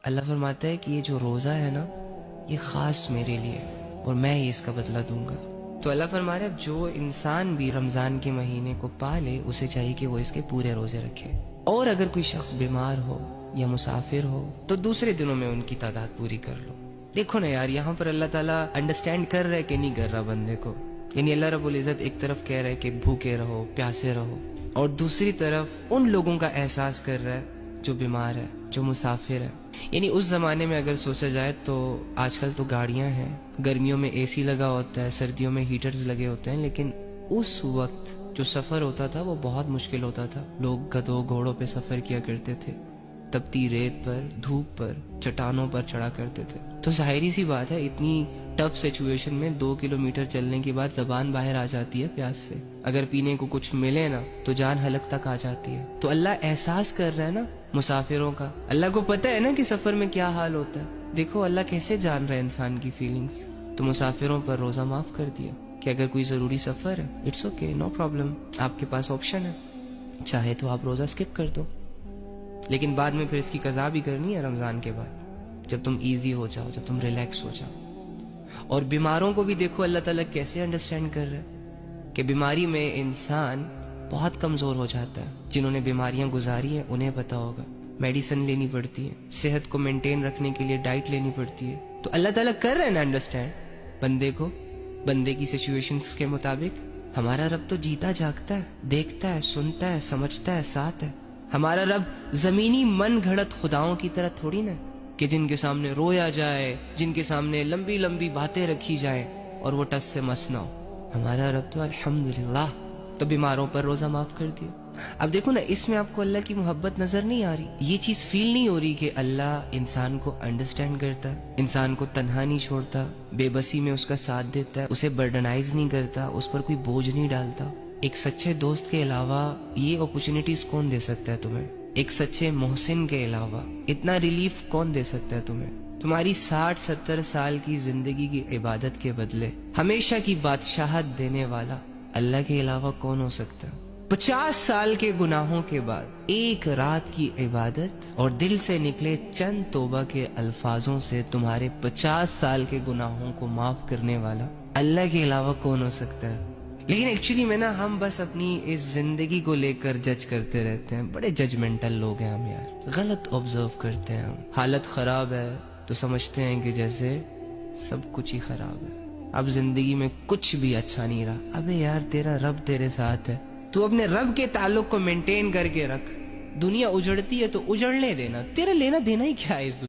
اللہ فرماتا ہے کہ یہ جو روزہ ہے نا یہ خاص میرے لیے اور میں ہی اس کا بدلہ دوں گا. تو اللہ فرما رہا ہے جو انسان بھی رمضان کے مہینے کو پالے اسے چاہیے کہ وہ اس کے پورے روزے رکھے. اور اگر کوئی شخص بیمار ہو یا مسافر ہو تو دوسرے دنوں میں ان کی تعداد پوری کر لو. دیکھو نا یار، یہاں پر اللہ تعالیٰ انڈرسٹینڈ کر رہا ہے کہ نہیں کر رہا بندے کو. یعنی اللہ رب العزت ایک طرف کہہ رہا ہے کہ بھوکے رہو، پیاسے رہو، اور دوسری طرف ان لوگوں کا احساس کر رہا ہے جو بیمار ہے، جو مسافر ہے. یعنی اس زمانے میں اگر سوچا جائے تو آج کل تو گاڑیاں ہیں، گرمیوں میں اے سی لگا ہوتا ہے، سردیوں میں ہیٹرز لگے ہوتے ہیں، لیکن اس وقت جو سفر ہوتا تھا وہ بہت مشکل ہوتا تھا. لوگ گدھوں گھوڑوں پہ سفر کیا کرتے تھے، تپتی ریت پر، دھوپ پر، چٹانوں پر چڑھا کرتے تھے. تو ظاہری سی بات ہے اتنی ٹف سچویشن میں 2 کلومیٹر چلنے کے بعد زبان باہر آ جاتی ہے پیاس سے. اگر پینے کو کچھ ملے نا تو جان حلق تک آ جاتی ہے. تو اللہ احساس کر رہا ہے نا مسافروں کا. اللہ کو پتہ ہے نا کہ سفر میں کیا حال ہوتا ہے. دیکھو اللہ کیسے جان رہا ہے انسان کی فیلنگز. تو مسافروں پر روزہ معاف کر دیا کہ اگر کوئی ضروری سفر ہے اٹس اوکے، نو پرابلم، آپ کے پاس آپشن ہے، چاہے تو آپ روزہ اسکپ کر دو، لیکن بعد میں پھر اس کی قضا بھی کرنی ہے رمضان کے بعد، جب تم ایزی ہو جاؤ، جب تم ریلیکس ہو جاؤ. اور بیماروں کو بھی دیکھو اللہ تعالیٰ کیسے انڈرسٹینڈ کر رہا ہے کہ بیماری میں انسان بہت کمزور ہو جاتا ہے. جنہوں نے بیماریاں گزاری ہیں انہیں پتا ہوگا، میڈیسن لینی پڑتی ہے، صحت کو مینٹین رکھنے کے لیے ڈائٹ لینی پڑتی ہے. تو اللہ تعالیٰ کر رہا ہے نا انڈرسٹینڈ بندے کو، بندے کی سچویشنز کے مطابق. ہمارا رب تو جیتا جاگتا ہے، دیکھتا ہے، سنتا ہے، سمجھتا ہے، ساتھ ہے. ہمارا رب زمینی من گھڑت خداؤں کی طرح تھوڑی نا کہ جن کے سامنے رویا جائے، جن کے سامنے لمبی لمبی باتیں رکھی جائیں اور وہ ٹس سے مس نہ ہو. ہمارا رب تو الحمدللہ. تو بیماروں پر روزہ معاف کر دیا. اب دیکھو نا اس میں آپ کو اللہ کی محبت نظر نہیں آ رہی، یہ چیز فیل نہیں ہو رہی کہ اللہ انسان کو انڈرسٹینڈ کرتا ہے، انسان کو تنہا نہیں چھوڑتا، بے بسی میں اس کا ساتھ دیتا ہے، اسے برڈنائز نہیں کرتا، اس پر کوئی بوجھ نہیں ڈالتا. ایک سچے دوست کے علاوہ یہ اپرچونٹیز کون دے سکتا ہے تمہیں؟ ایک سچے محسن کے علاوہ اتنا ریلیف کون دے سکتا ہے تمہیں؟ تمہاری 60-70 سال کی زندگی کی عبادت کے بدلے ہمیشہ کی بادشاہت دینے والا اللہ کے علاوہ کون ہو سکتا ہے؟ 50 سال کے گناہوں کے بعد ایک رات کی عبادت اور دل سے نکلے چند توبہ کے الفاظوں سے تمہارے 50 سال کے گناہوں کو معاف کرنے والا اللہ کے علاوہ کون ہو سکتا ہے؟ لیکن ایکچولی میں نا ہم بس اپنی اس زندگی کو لے کر جج کرتے رہتے ہیں. بڑے ججمنٹل لوگ ہیں ہم یار، غلط آبزرو کرتے ہیں ہم. حالت خراب ہے تو سمجھتے ہیں کہ جیسے سب کچھ ہی خراب ہے، اب زندگی میں کچھ بھی اچھا نہیں رہا. ابے یار تیرا رب تیرے ساتھ ہے، تو اپنے رب کے تعلق کو مینٹین کر کے رکھ. دنیا اجڑتی ہے تو اجڑنے دینا، تیرا لینا دینا ہی کیا ہے اس دنیا